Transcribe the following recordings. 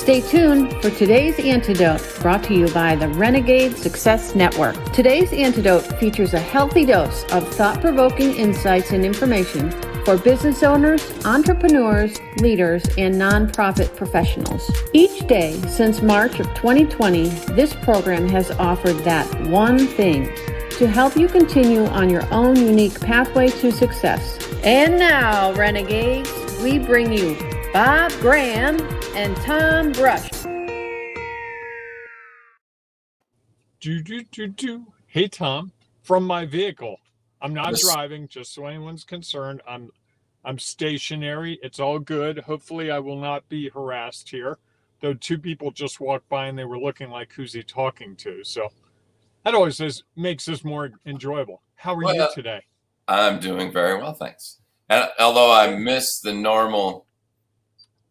Stay tuned for today's Antidote, brought to you by the Renegade Success Network. Today's Antidote features a healthy dose of thought-provoking insights and information for business owners, entrepreneurs, leaders, and nonprofit professionals. Each day since March of 2020, this program has offered that one thing to help you continue on your own unique pathway to success. And now, Renegades, we bring you Bob Graham and Tom Brush. Hey, Tom, from my vehicle. I'm not driving, just so anyone's concerned. I'm stationary. It's all good. Hopefully I will not be harassed here. Though two people just walked by and they were looking like, who's he talking to? So that always makes this more enjoyable. How are you today? I'm doing very well, thanks. And although I miss the normal,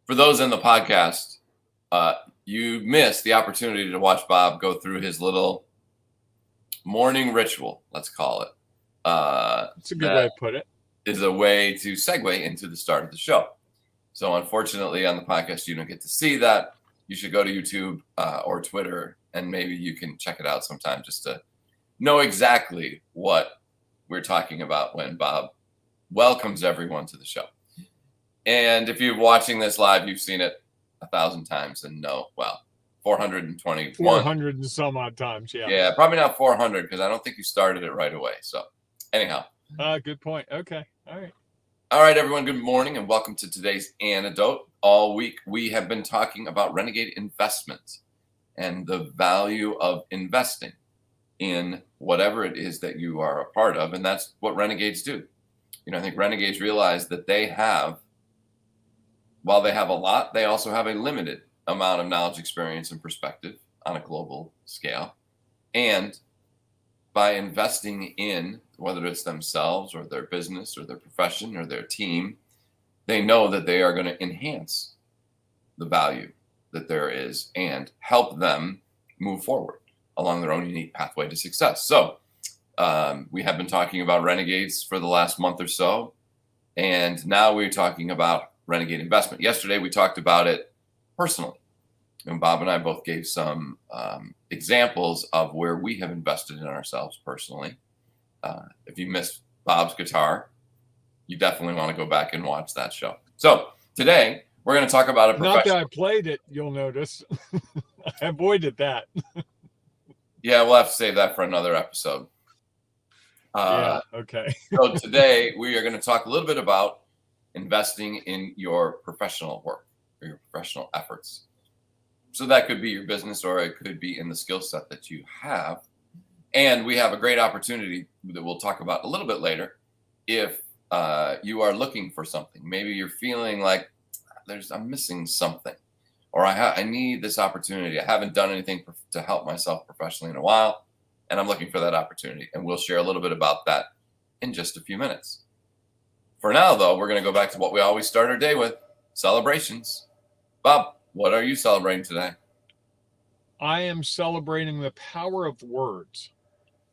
for those in the podcast, you missed the opportunity to watch Bob go through his little morning ritual, let's call it. That's a good way to put it. Is a way to segue into the start of the show. So unfortunately on the podcast, you don't get to see that. You should go to YouTube or Twitter, and maybe you can check it out sometime just to know exactly what we're talking about when Bob welcomes everyone to the show. And if you're watching this live, you've seen it 1,000 times and know, well, 421. 400 and some odd times, yeah. Yeah, probably not 400 because I don't think you started it right away. So anyhow. Good point. Okay. All right. All right, everyone. Good morning and welcome to today's Antidote. All week we have been talking about Renegade investment and the value of investing in whatever it is that you are a part of. And that's what Renegades do. You know, I think Renegades realize that they have, while they have a lot, they also have a limited amount of knowledge, experience, and perspective on a global scale. And by investing in whether it's themselves or their business or their profession or their team, they know that they are going to enhance the value that there is and help them move forward along their own unique pathway to success. So we have been talking about Renegades for the last month or so, and now we're talking about Renegade investment. Yesterday, we talked about it personally, and Bob and I both gave some examples of where we have invested in ourselves personally. If you missed Bob's guitar, you definitely want to go back and watch that show. So today, we're going to talk about a professional. Not that I played it, you'll notice. I avoided that. Yeah, we'll have to save that for another episode. Yeah, okay. So today, we are going to talk a little bit about investing in your professional work or your professional efforts. So that could be your business, or it could be in the skill set that you have. And we have a great opportunity that we'll talk about a little bit later. If you are looking for something, maybe you're feeling like I'm missing something, or I need this opportunity. I haven't done anything to help myself professionally in a while, and I'm looking for that opportunity. And we'll share a little bit about that in just a few minutes. For now, though, we're going to go back to what we always start our day with, celebrations. Bob, what are you celebrating today? I am celebrating the power of words.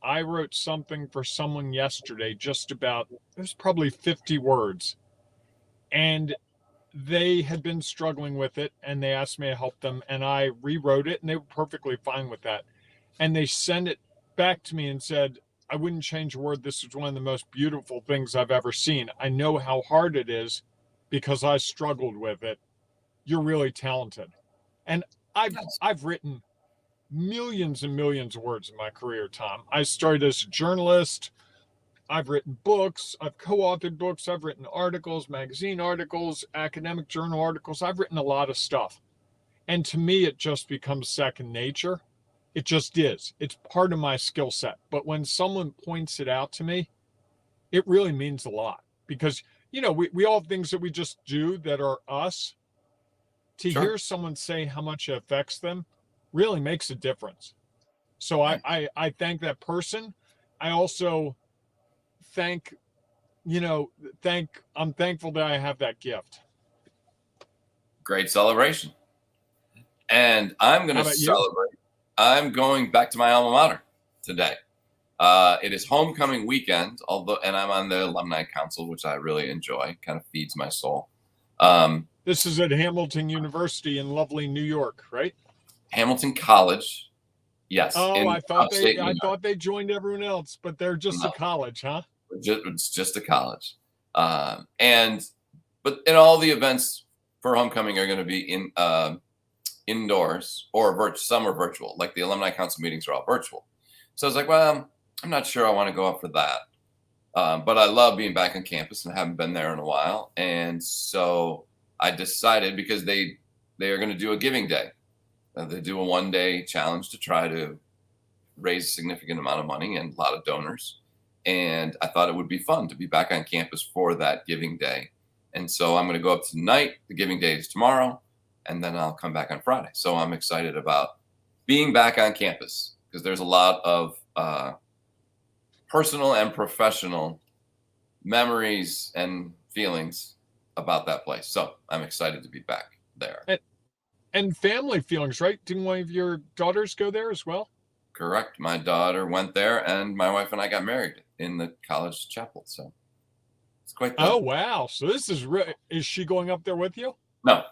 I wrote something for someone yesterday, just about, it was probably 50 words. And they had been struggling with it, and they asked me to help them, and I rewrote it, and they were perfectly fine with that. And they sent it back to me and said, I wouldn't change a word. This is one of the most beautiful things I've ever seen. I know how hard it is because I struggled with it. You're really talented. And I've written millions and millions of words in my career, Tom. I started as a journalist. I've written books. I've co-authored books. I've written articles, magazine articles, academic journal articles. I've written a lot of stuff. And to me, it just becomes second nature. It just is. It's part of my skill set. But when someone points it out to me, it really means a lot. Because, you know, we all have things that we just do that are us. To hear someone say how much it affects them really makes a difference. So I thank that person. I also I'm thankful that I have that gift. Great celebration. And I'm going to celebrate. I'm going back to my alma mater today. It is homecoming weekend, and I'm on the alumni council, which I really enjoy. Kind of feeds my soul. This is at Hamilton University in lovely New York, right? Hamilton College. Yes. Oh, I thought New they joined everyone else, but they're just a college, huh? It's just a college. But all the events for homecoming are going to be indoors, or some are virtual. Like the alumni council meetings are all virtual. So I was like, well, I'm not sure I want to go up for that. But I love being back on campus and haven't been there in a while. And so I decided, because they are going to do a giving day. They do a 1-day challenge to try to raise a significant amount of money and a lot of donors. And I thought it would be fun to be back on campus for that giving day. And so I'm going to go up tonight. The giving day is tomorrow, and then I'll come back on Friday. So I'm excited about being back on campus, because there's a lot of personal and professional memories and feelings about that place. So I'm excited to be back there. And family feelings, right? Didn't one of your daughters go there as well? Correct. My daughter went there, and my wife and I got married in the college chapel. So it's quite. Oh, wow. So this is is she going up there with you? No,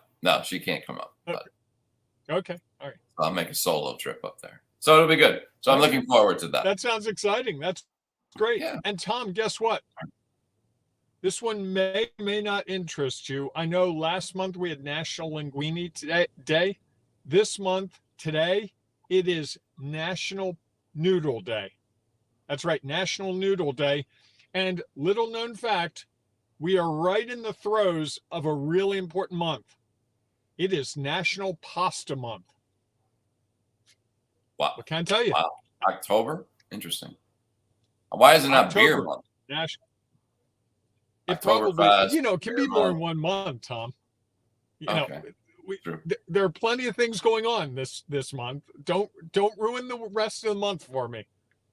she can't come up. Okay. All right. I'll make a solo trip up there. So it'll be good. So I'm looking forward to that. That sounds exciting. That's great. Yeah. And Tom, guess what? This one may not interest you. I know last month we had National Linguine Day. This month, today, it is National Noodle Day. That's right, National Noodle Day. And little known fact, we are right in the throes of a really important month. It is National Pasta Month. Wow. What can I tell you? Wow. October? Interesting. Why is it not beer month? It probably, can be more than 1 month, Tom. There are plenty of things going on this month. Don't ruin the rest of the month for me.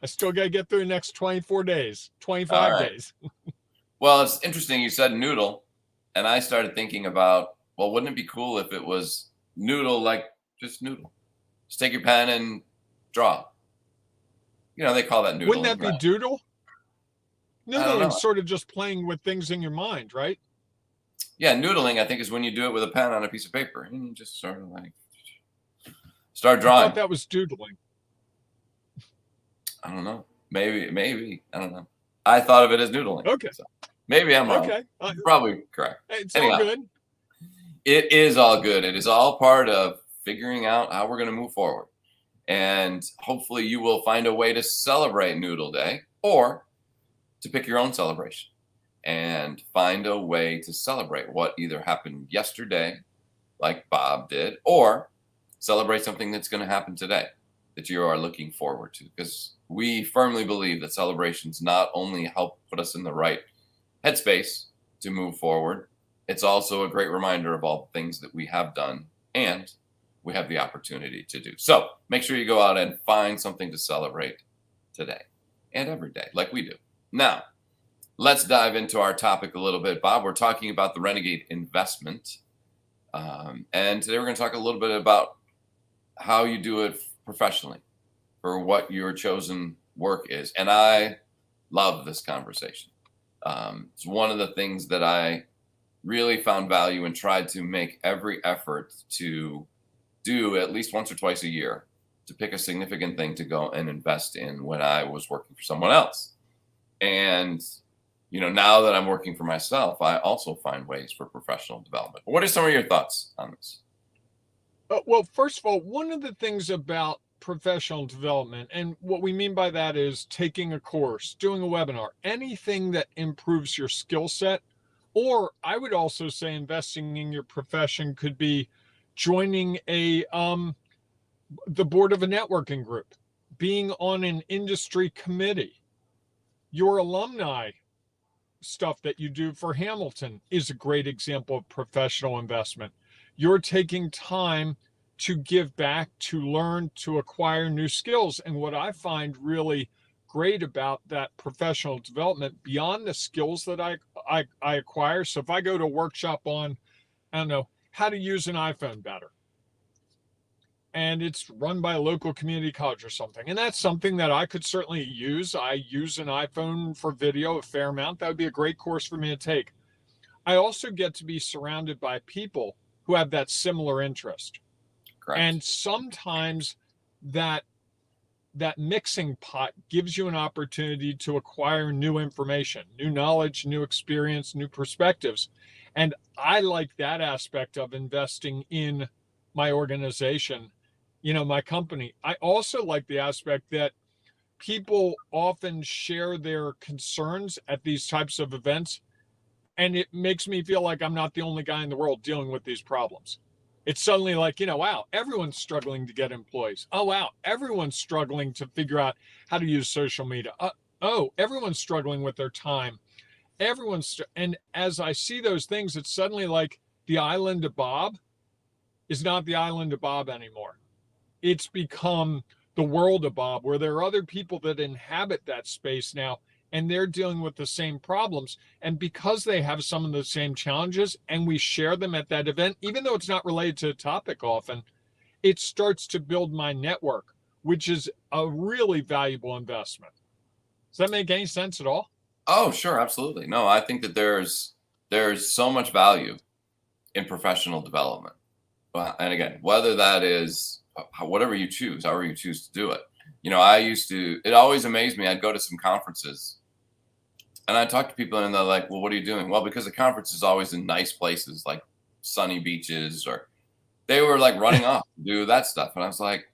I still got to get through the next 24 days, 25 days. Well, it's interesting. You said noodle, and I started thinking about, well, wouldn't it be cool if it was noodle, like just noodle? Just take your pen and draw. They call that noodle. Wouldn't that be doodle? Noodling sort of just playing with things in your mind, right? Yeah, noodling, I think, is when you do it with a pen on a piece of paper and you just sort of like start drawing. I thought that was doodling. I don't know. Maybe. I don't know. I thought of it as noodling. Okay. So maybe I'm wrong. Okay. You're probably correct. It's all good. It is all good. It is all part of figuring out how we're going to move forward. And hopefully you will find a way to celebrate Noodle Day, or to pick your own celebration and find a way to celebrate what either happened yesterday, like Bob did, or celebrate something that's going to happen today that you are looking forward to. Because we firmly believe that celebrations not only help put us in the right headspace to move forward, it's also a great reminder of all the things that we have done and we have the opportunity to do. So make sure you go out and find something to celebrate today and every day, like we do. Now, let's dive into our topic a little bit, Bob. We're talking about the Renegade investment. And today we're going to talk a little bit about how you do it professionally, for what your chosen work is. And I love this conversation. It's one of the things that I really found value and tried to make every effort to do at least once or twice a year, to pick a significant thing to go and invest in when I was working for someone else. And, now that I'm working for myself, I also find ways for professional development. What are some of your thoughts on this? Well, first of all, one of the things about professional development, and what we mean by that is taking a course, doing a webinar, anything that improves your skill set, or I would also say investing in your profession could be joining the board of a networking group, being on an industry committee. Your alumni stuff that you do for Hamilton is a great example of professional investment. You're taking time to give back, to learn, to acquire new skills. And what I find really great about that professional development, beyond the skills that I acquire. So if I go to a workshop on, how to use an iPhone better, and it's run by a local community college or something, and that's something that I could certainly use. I use an iPhone for video a fair amount. That would be a great course for me to take. I also get to be surrounded by people who have that similar interest. Correct. And sometimes that mixing pot gives you an opportunity to acquire new information, new knowledge, new experience, new perspectives. And I like that aspect of investing in my organization, my company. I also like the aspect that people often share their concerns at these types of events, and it makes me feel like I'm not the only guy in the world dealing with these problems. It's suddenly like, wow, everyone's struggling to get employees. Oh, wow, everyone's struggling to figure out how to use social media. Oh, everyone's struggling with their time. And as I see those things, it's suddenly like the island of Bob is not the island of Bob anymore. It's become the world of Bob, where there are other people that inhabit that space now, and they're dealing with the same problems. And because they have some of the same challenges and we share them at that event, even though it's not related to the topic often, it starts to build my network, which is a really valuable investment. Does that make any sense at all? Oh, sure, absolutely. No, I think that there's so much value in professional development. And again, whether that is whatever you choose, however you choose to do it. It always amazed me. I'd go to some conferences and I'd talk to people and they're like, well, what are you doing? Well, because the conference is always in nice places like sunny beaches, or they were like running off to do that stuff. And I was like,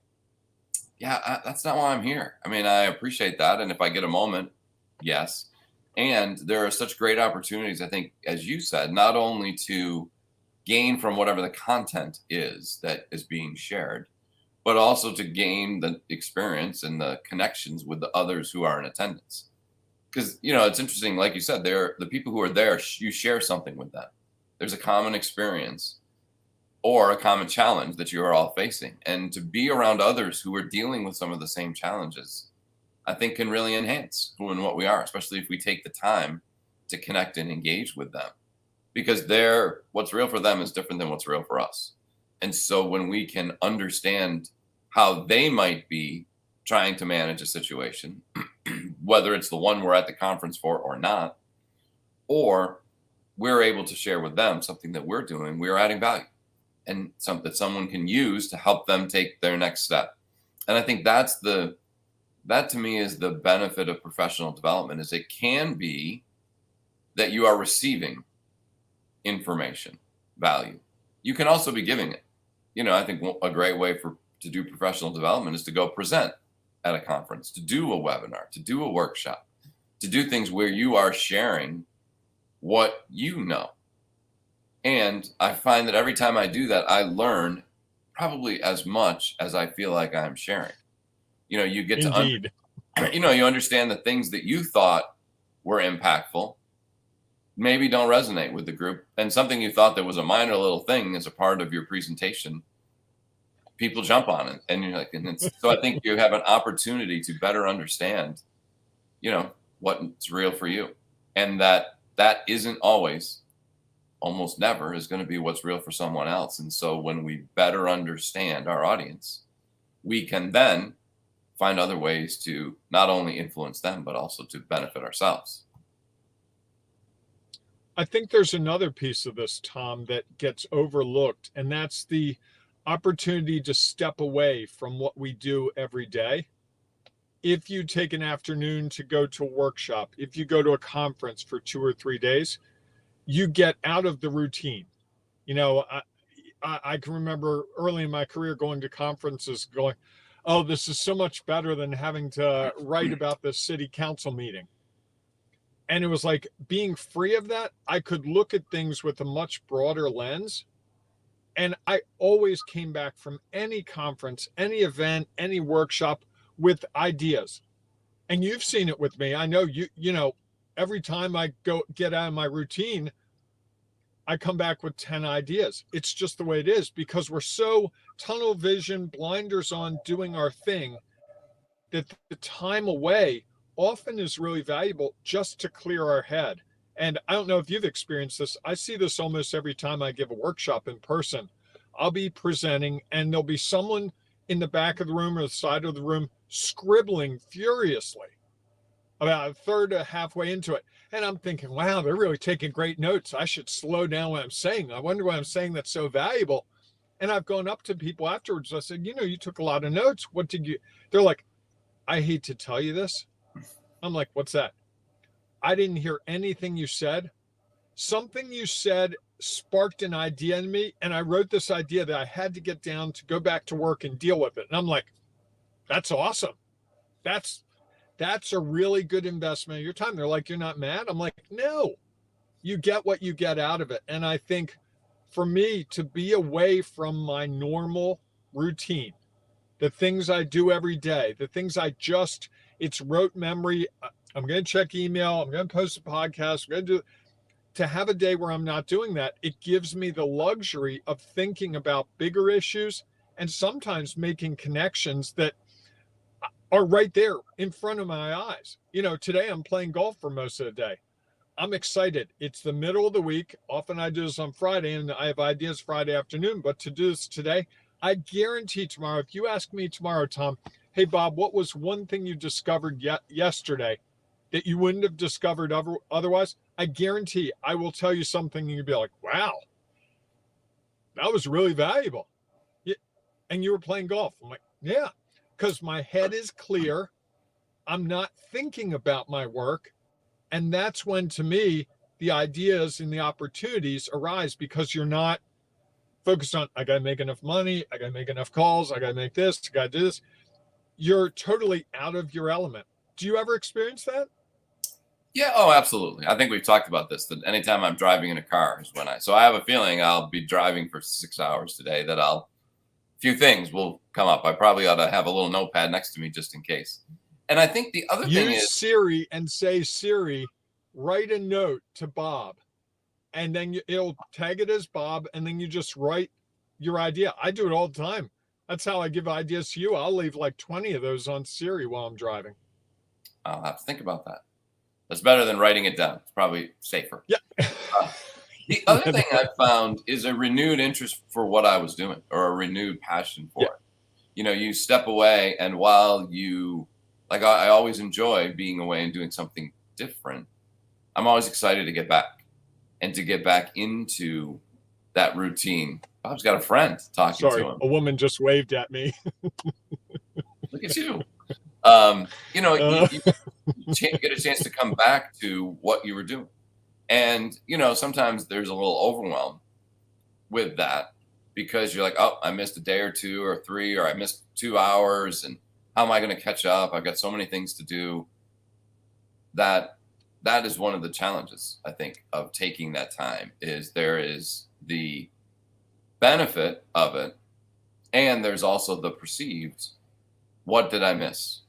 yeah, that's not why I'm here. I mean, I appreciate that. And if I get a moment, yes. And there are such great opportunities, I think, as you said, not only to gain from whatever the content is that is being shared, but also to gain the experience and the connections with the others who are in attendance. Because, it's interesting, like you said, the people who are there, you share something with them. There's a common experience or a common challenge that you are all facing. And to be around others who are dealing with some of the same challenges, I think can really enhance who and what we are, especially if we take the time to connect and engage with them. Because what's real for them is different than what's real for us. And so when we can understand how they might be trying to manage a situation, whether it's the one we're at the conference for or not, or we're able to share with them something that we're doing, we're adding value and something that someone can use to help them take their next step. And I think that to me is the benefit of professional development, is it can be that you are receiving information, value. You can also be giving it. I think a great way to do professional development is to go present at a conference, to do a webinar, to do a workshop, to do things where you are sharing what you know. And I find that every time I do that, I learn probably as much as I feel like I'm sharing. You get Indeed. you understand the things that you thought were impactful maybe don't resonate with the group, and something you thought that was a minor little thing as a part of your presentation, people jump on it, and you're like, so I think you have an opportunity to better understand, what's real for you, and that isn't always, almost never, is going to be what's real for someone else. And so when we better understand our audience, we can then find other ways to not only influence them, but also to benefit ourselves. I think there's another piece of this, Tom, that gets overlooked, and that's the opportunity to step away from what we do every day. If you take an afternoon to go to a workshop, if you go to a conference for 2 or 3 days, you get out of the routine. I can remember early in my career going to conferences going, oh, this is so much better than having to write about the city council meeting. And it was like being free of that, I could look at things with a much broader lens. And I always came back from any conference, any event, any workshop with ideas. And you've seen it with me. I know every time I get out of my routine, I come back with 10 ideas. It's just the way it is, because we're so tunnel vision, blinders on, doing our thing, that the time away often is really valuable just to clear our head. And I don't know if you've experienced this. I see this almost every time I give a workshop in person. I'll be presenting and there'll be someone in the back of the room or the side of the room scribbling furiously. about a third to halfway into it. And I'm thinking, wow, they're really taking great notes. I should slow down what I'm saying. I wonder what I'm saying that's so valuable. And I've gone up to people afterwards. I said, you took a lot of notes. What did you? They're like, I hate to tell you this. I'm like, what's that? I didn't hear anything you said. Something you said sparked an idea in me. And I wrote this idea that I had to get down to go back to work and deal with it. And I'm like, that's awesome. That's a really good investment of your time. They're like, you're not mad? I'm like, no, you get what you get out of it. And I think for me to be away from my normal routine, the things I do every day, the things it's rote memory. I'm going to check email. I'm going to post a podcast. I'm going to have a day where I'm not doing that. It gives me the luxury of thinking about bigger issues and sometimes making connections that are right there in front of my eyes. Today I'm playing golf for most of the day. I'm excited. It's the middle of the week. Often I do this on Friday and I have ideas Friday afternoon, but to do this today, I guarantee tomorrow, if you ask me tomorrow, Tom, hey, Bob, what was one thing you discovered yesterday that you wouldn't have discovered otherwise? I guarantee I will tell you something and you'll be like, wow, that was really valuable. And you were playing golf. I'm like, yeah, because my head is clear. I'm not thinking about my work. And that's when, to me, the ideas and the opportunities arise because you're not focused on, I got to make enough money. I got to make enough calls. I got to make this. I got to do this. You're totally out of your element. Do you ever experience that? Yeah. Oh, absolutely. I think we've talked about this, that anytime I'm driving in a car is when so I have a feeling I'll be driving for 6 hours today that few things will come up. I probably ought to have a little notepad next to me just in case. And I think the other thing is Siri and say, Siri, write a note to Bob. And then it'll tag it as Bob. And then you just write your idea. I do it all the time. That's how I give ideas to you. I'll leave like 20 of those on Siri while I'm driving. I'll have to think about that. That's better than writing it down. It's probably safer. Yeah. The other thing I found is a renewed interest for what I was doing, or a renewed passion for it. You step away, and while I always enjoy being away and doing something different, I'm always excited to get back and to get back into that routine. Bob's got a friend talking to him. A woman just waved at me. Look at you. You get a chance to come back to what you were doing. And, sometimes there's a little overwhelm with that because you're like, oh, I missed a day or 2 or 3, or I missed 2 hours. And how am I going to catch up? I've got so many things to do. That is one of the challenges, I think, of taking that time. Is there is the benefit of it, and there's also the perceived, what did I miss?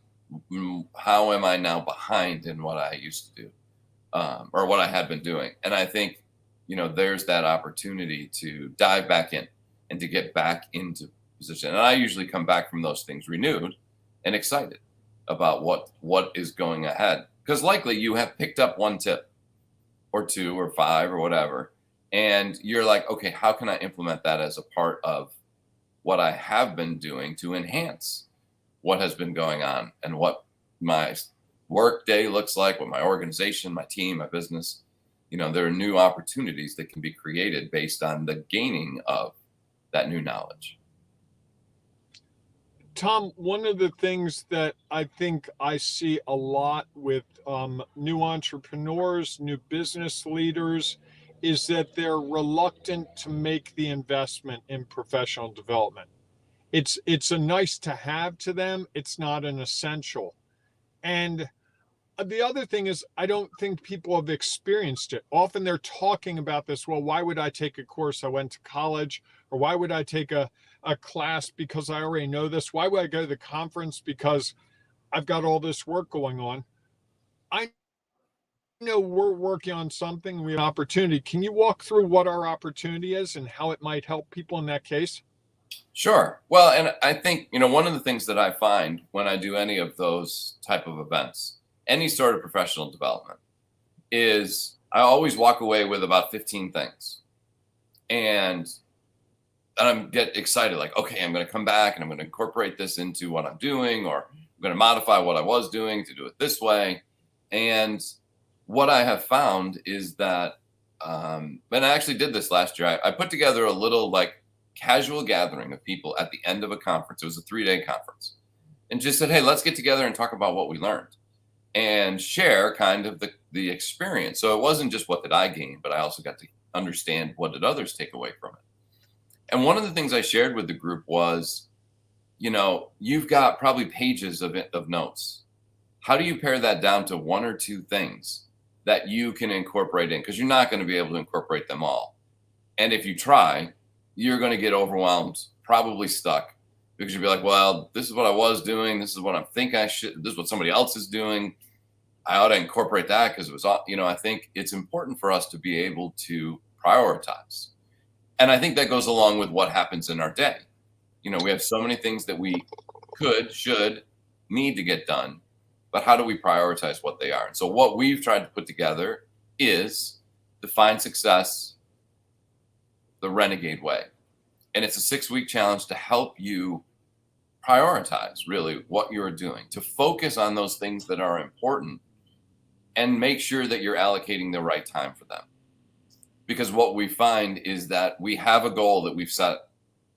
How am I now behind in what I used to do? Or what I had been doing. And I think, there's that opportunity to dive back in and to get back into position. And I usually come back from those things renewed and excited about what is going ahead. Because likely you have picked up 1 tip or 2 or 5 or whatever. And you're like, okay, how can I implement that as a part of what I have been doing to enhance what has been going on and what my work day looks like, what my organization, my team, my business. There are new opportunities that can be created based on the gaining of that new knowledge. Tom, one of the things that I think I see a lot with new entrepreneurs, new business leaders, is that they're reluctant to make the investment in professional development. It's a nice to have to them. It's not an essential. And the other thing is, I don't think people have experienced it. Often they're talking about this. Well, why would I take a course? I went to college. Or why would I take a class because I already know this? Why would I go to the conference because I've got all this work going on? I know we're working on something. We have an opportunity. Can you walk through what our opportunity is and how it might help people in that case? Sure. Well, and I think, one of the things that I find when I do any of those type of events, any sort of professional development, is I always walk away with about 15 things. And I get excited, like, okay, I'm going to come back and I'm going to incorporate this into what I'm doing, or I'm going to modify what I was doing to do it this way. And what I have found is that, and I actually did this last year. I put together a little like casual gathering of people at the end of a conference. It was a 3-day conference, and just said, hey, let's get together and talk about what we learned and share kind of the experience. So it wasn't just what did I gain, but I also got to understand what did others take away from it. And one of the things I shared with the group was, you've got probably pages of notes. How do you pare that down to 1 or 2 things that you can incorporate in? Because you're not going to be able to incorporate them all. And if you try, you're going to get overwhelmed, probably stuck, because you'll be like, well, this is what I was doing. This is what I think I should. This is what somebody else is doing. I ought to incorporate that because it was, I think it's important for us to be able to prioritize. And I think that goes along with what happens in our day. We have so many things that we could, should, need to get done, but how do we prioritize what they are? And so what we've tried to put together is Define Success the Renegade way. And it's a 6-week challenge to help you prioritize really what you're doing, to focus on those things that are important and make sure that you're allocating the right time for them. Because what we find is that we have a goal that we've set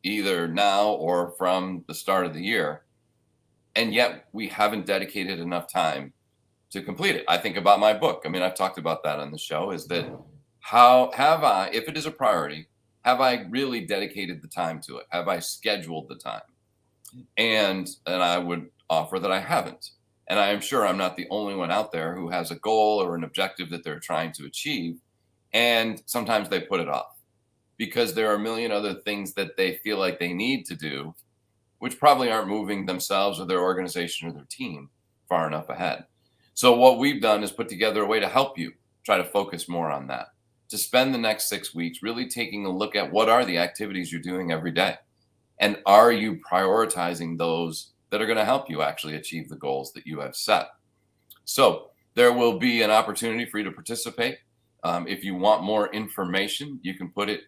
either now or from the start of the year, and yet we haven't dedicated enough time to complete it. I think about my book. I mean, I've talked about that on the show, is that how have I, if it is a priority, have I really dedicated the time to it? Have I scheduled the time? And I would offer that I haven't. And I am sure I'm not the only one out there who has a goal or an objective that they're trying to achieve. And sometimes they put it off because there are a million other things that they feel like they need to do, which probably aren't moving themselves or their organization or their team far enough ahead. So what we've done is put together a way to help you try to focus more on that, to spend the next 6 weeks really taking a look at what are the activities you're doing every day. And are you prioritizing those that are going to help you actually achieve the goals that you have set? So there will be an opportunity for you to participate. If you want more information, you can put it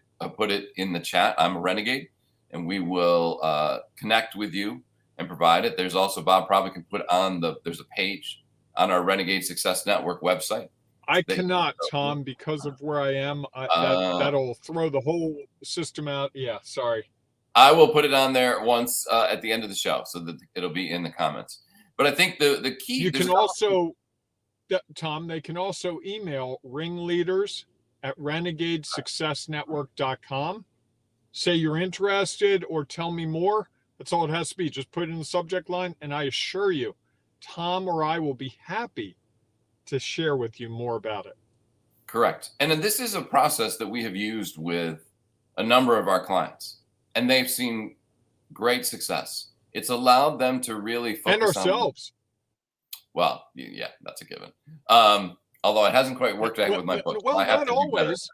in the chat. I'm a Renegade, and we will connect with you and provide it. There's also, Bob probably can put on there's a page on our Renegade Success Network website. I cannot, Tom, because of where I am. That'll throw the whole system out. Yeah, sorry. I will put it on there once at the end of the show so that it'll be in the comments. But I think the key... You can also, Tom, they can also email ringleaders@renegadesuccessnetwork.com. Say you're interested or tell me more. That's all it has to be. Just put it in the subject line, and I assure you, Tom or I will be happy to share with you more about it. Correct. And then this is a process that we have used with a number of our clients, and they've seen great success. It's allowed them to really focus and ourselves. Well, yeah, that's a given. Although it hasn't quite worked out with my book. Well, not always.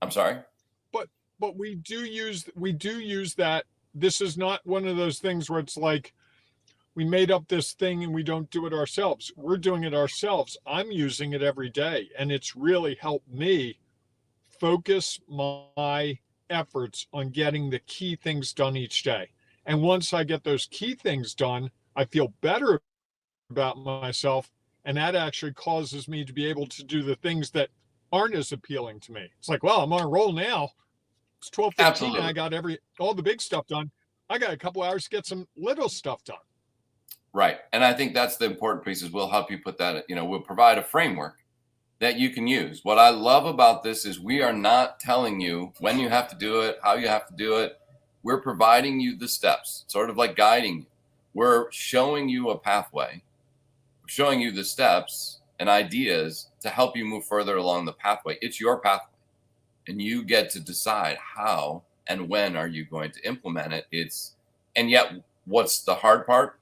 I'm sorry? But we do use that. This is not one of those things where it's like we made up this thing and we don't do it ourselves. We're doing it ourselves. I'm using it every day, and it's really helped me focus my efforts on getting the key things done each day. And once I get those key things done, I feel better about myself, and that actually causes me to be able to do the things that aren't as appealing to me. It's like, well, I'm on a roll now. It's 12:15 and I got all the big stuff done. I got a couple hours to get some little stuff done. Right. And I think that's the important piece, is we'll help you put that, we'll provide a framework that you can use. What I love about this is we are not telling you when you have to do it, how you have to do it. We're providing you the steps, sort of like guiding you. We're showing you a pathway, showing you the steps and ideas to help you move further along the pathway. It's your pathway, and you get to decide how and when are you going to implement it. And yet what's the hard part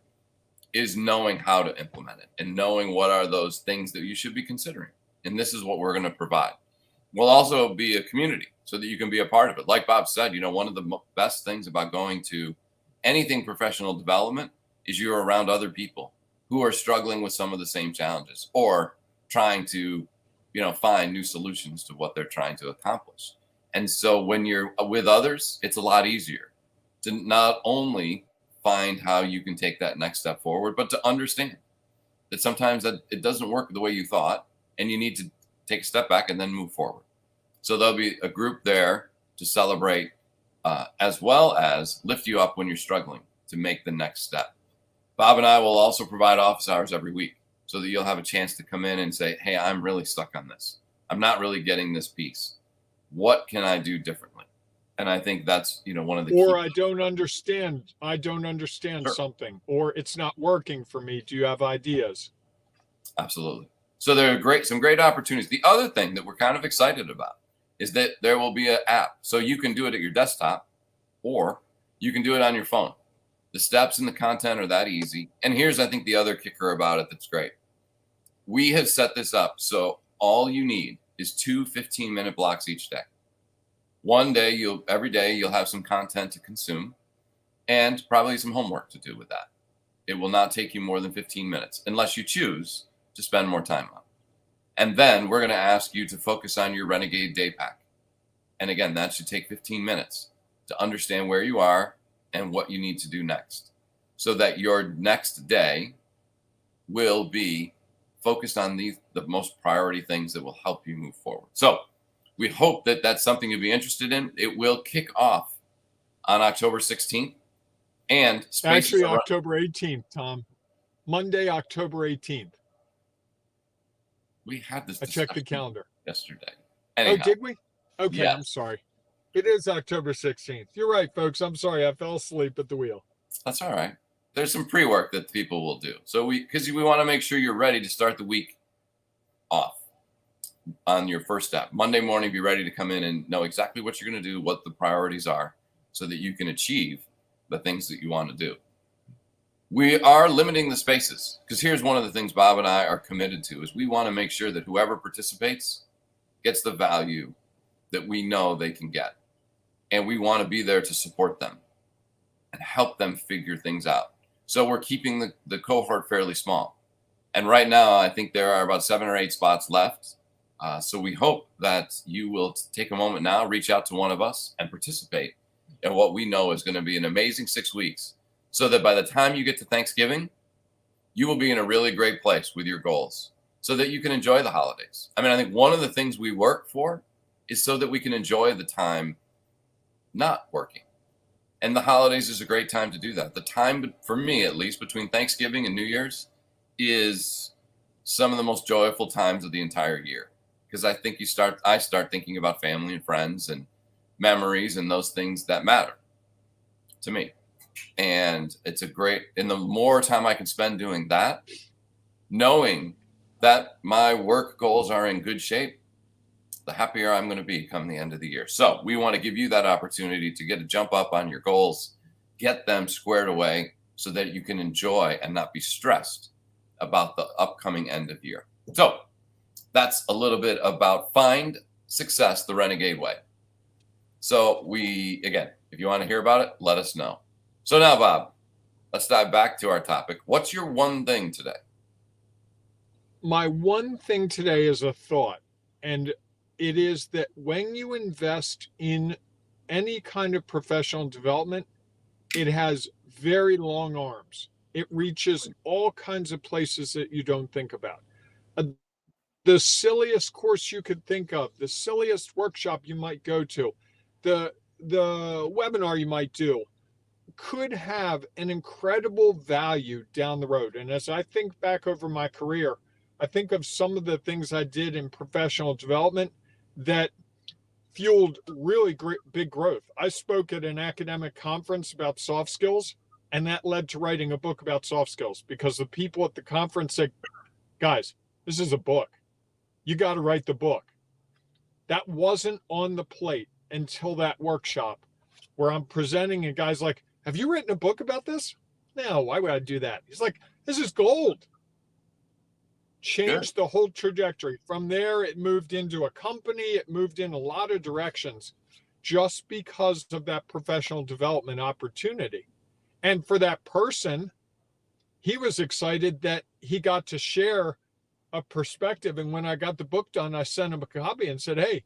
is knowing how to implement it and knowing what are those things that you should be considering. And this is what we're going to provide. We'll also be a community so that you can be a part of it. Like Bob said, one of the best things about going to anything professional development is you're around other people who are struggling with some of the same challenges or trying to, find new solutions to what they're trying to accomplish. And so when you're with others, it's a lot easier to not only find how you can take that next step forward, but to understand that sometimes that it doesn't work the way you thought, and you need to take a step back and then move forward. So there'll be a group there to celebrate, as well as lift you up when you're struggling to make the next step. Bob and I will also provide office hours every week so that you'll have a chance to come in and say, hey, I'm really stuck on this. I'm not really getting this piece. What can I do differently? And I think that's, one of the Or key. I don't understand Sure. something, or it's not working for me. Do you have ideas? Absolutely. So there are some great opportunities. The other thing that we're kind of excited about is that there will be an app. So you can do it at your desktop, or you can do it on your phone. The steps and the content are that easy. And here's, I think, the other kicker about it that's great. We have set this up so all you need is 2 15-minute blocks each day. Every day you'll have some content to consume and probably some homework to do with that. It will not take you more than 15 minutes unless you choose to spend more time on it. And then we're going to ask you to focus on your Renegade day pack. And again, that should take 15 minutes to understand where you are and what you need to do next, so that your next day will be focused on the most priority things that will help you move forward. So we hope that that's something you'll be interested in. It will kick off on October 16th. And Actually, October 18th, Tom. Monday, October 18th. We had this. I checked the calendar yesterday. Anyhow. Oh, did we? Okay, yes. I'm sorry. It is October 16th. You're right, folks. I'm sorry. I fell asleep at the wheel. That's all right. There's some pre-work that people will do. So because we want to make sure you're ready to start the week off on your first step. Monday morning, be ready to come in and know exactly what you're going to do, what the priorities are, so that you can achieve the things that you want to do. We are limiting the spaces, because here's one of the things Bob and I are committed to is we want to make sure that whoever participates gets the value that we know they can get. And we want to be there to support them and help them figure things out. So we're keeping the cohort fairly small. And right now, I think there are about 7 or 8 spots left. So we hope that you will take a moment now, reach out to one of us and participate in what we know is going to be an amazing 6 weeks, so that by the time you get to Thanksgiving, you will be in a really great place with your goals so that you can enjoy the holidays. I mean, I think one of the things we work for is so that we can enjoy the time not working. And the holidays is a great time to do that. The time, for me at least, between Thanksgiving and New Year's is some of the most joyful times of the entire year. Because I think I start thinking about family and friends and memories and those things that matter to me. And and the more time I can spend doing that, knowing that my work goals are in good shape, the happier I'm going to be come the end of the year. So we want to give you that opportunity to get a jump up on your goals, get them squared away so that you can enjoy and not be stressed about the upcoming end of year. So that's a little bit about Find Success the Renegade Way. So again, if you want to hear about it, let us know. So now, Bob, let's dive back to our topic. What's your one thing today? My one thing today is a thought, and it is that when you invest in any kind of professional development, it has very long arms. It reaches all kinds of places that you don't think about. The silliest course you could think of, the silliest workshop you might go to, the webinar you might do could have an incredible value down the road. And as I think back over my career, I think of some of the things I did in professional development that fueled really great big growth. I spoke at an academic conference about soft skills, and that led to writing a book about soft skills, because the people at the conference said, guys, this is a book. You got to write the book. That wasn't on the plate until that workshop where I'm presenting and guys like, have you written a book about this? No, why would I do that? He's like, this is gold. Changed the whole trajectory. From there, it moved into a company. It moved in a lot of directions just because of that professional development opportunity. And for that person, he was excited that he got to share a perspective. And when I got the book done, I sent him a copy and said, hey,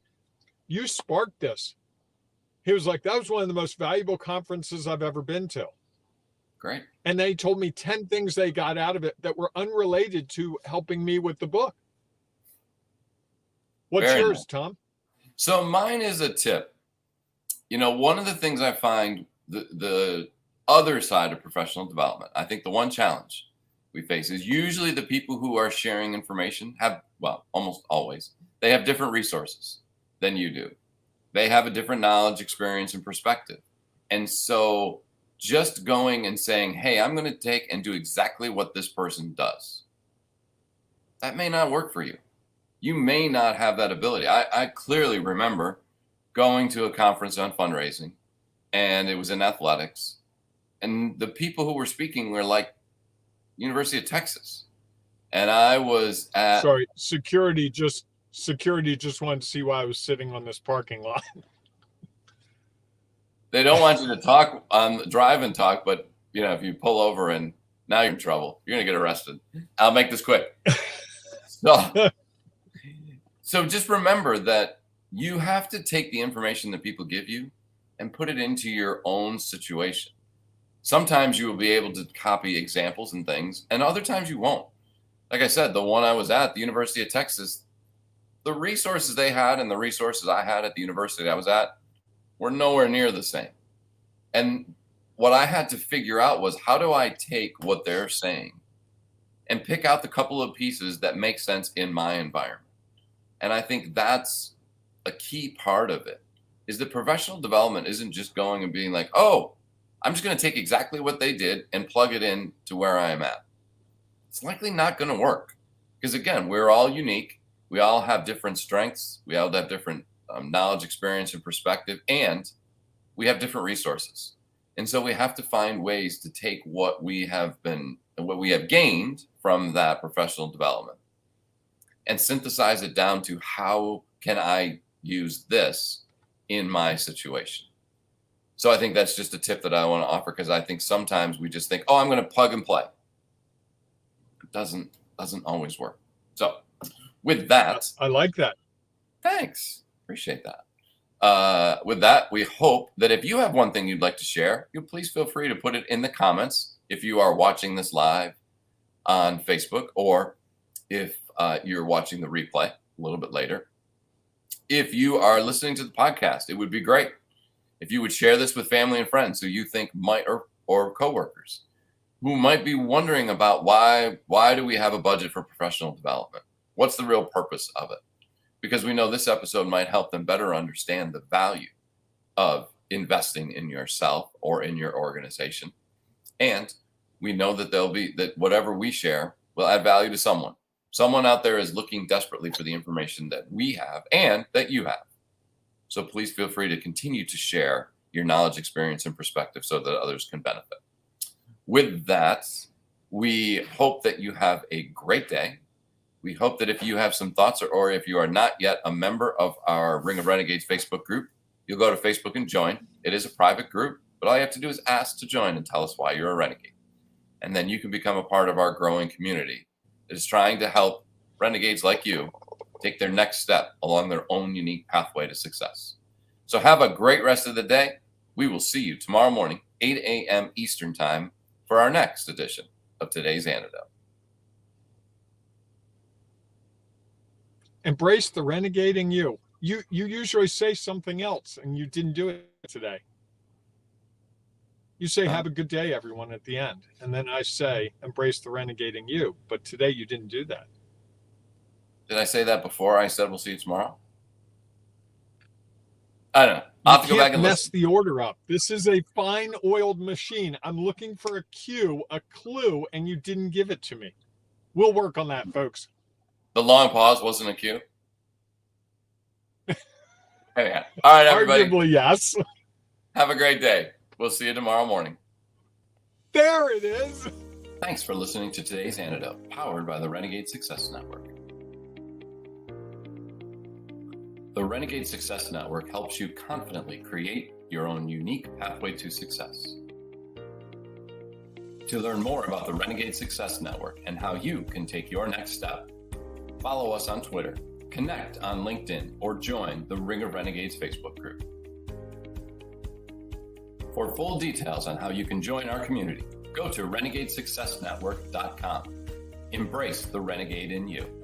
you sparked this. He was like, that was one of the most valuable conferences I've ever been to. Great. And they told me 10 things they got out of it that were unrelated to helping me with the book. What's Very yours, nice. Tom? So mine is a tip. One of the things I find the other side of professional development, I think the one challenge we face is usually the people who are sharing information almost always, they have different resources than you do. They have a different knowledge, experience, and perspective. And so just going and saying, hey, I'm going to take and do exactly what this person does, that may not work for you. You may not have that ability. I clearly remember going to a conference on fundraising, and it was in athletics. And the people who were speaking were like University of Texas. And I was at... Sorry, security just wanted to see why I was sitting on this parking lot. They don't want you to talk on the drive and talk, but if you pull over and now you're in trouble, you're going to get arrested. I'll make this quick. So just remember that you have to take the information that people give you and put it into your own situation. Sometimes you will be able to copy examples and things, and other times you won't. Like I said, the one I was at, the University of Texas, the resources they had and the resources I had at the university I was at were nowhere near the same. And what I had to figure out was, how do I take what they're saying and pick out the couple of pieces that make sense in my environment? And I think that's a key part of it, is that professional development isn't just going and being like, oh, I'm just going to take exactly what they did and plug it in to where I am at. It's likely not going to work, because again, we're all unique. We all have different strengths. We all have different knowledge, experience, and perspective, and we have different resources. And so we have to find ways to take what we have gained from that professional development and synthesize it down to, how can I use this in my situation? So I think that's just a tip that I want to offer, because I think sometimes we just think, oh, I'm going to plug and play. It doesn't always work. So with that, I like that. Thanks. Appreciate that. With that, we hope that if you have one thing you'd like to share, you please feel free to put it in the comments if you are watching this live on Facebook, or if you're watching the replay a little bit later. If you are listening to the podcast, it would be great if you would share this with family and friends who you think might, or coworkers who might be wondering about why do we have a budget for professional development? What's the real purpose of it? Because we know this episode might help them better understand the value of investing in yourself or in your organization. And we know that whatever we share will add value to someone. Someone out there is looking desperately for the information that we have and that you have. So please feel free to continue to share your knowledge, experience, and perspective so that others can benefit. With that, we hope that you have a great day. We hope that if you have some thoughts, or if you are not yet a member of our Ring of Renegades Facebook group, you'll go to Facebook and join. It is a private group, but all you have to do is ask to join and tell us why you're a renegade. And then you can become a part of our growing community that is trying to help renegades like you take their next step along their own unique pathway to success. So have a great rest of the day. We will see you tomorrow morning, 8 a.m. Eastern Time, for our next edition of Today's Antidote. Embrace the renegading you. You usually say something else, and you didn't do it today. You say, have a good day, everyone, at the end. And then I say, embrace the renegading you. But today you didn't do that. Did I say that before I said we'll see you tomorrow? I don't know. I'll have to go back and mess listen. the order up. This is a fine oiled machine. I'm looking for a cue, a clue, and you didn't give it to me. We'll work on that, folks. The long pause wasn't a cue. Anyhow. All right, everybody. Arguably, yes. Have a great day. We'll see you tomorrow morning. There it is. Thanks for listening to Today's Antidote, powered by the Renegade Success Network. The Renegade Success Network helps you confidently create your own unique pathway to success. To learn more about the Renegade Success Network and how you can take your next step, follow us on Twitter, connect on LinkedIn, or join the Ring of Renegades Facebook group. For full details on how you can join our community, Go to renegadesuccessnetwork.com. Embrace the renegade in you.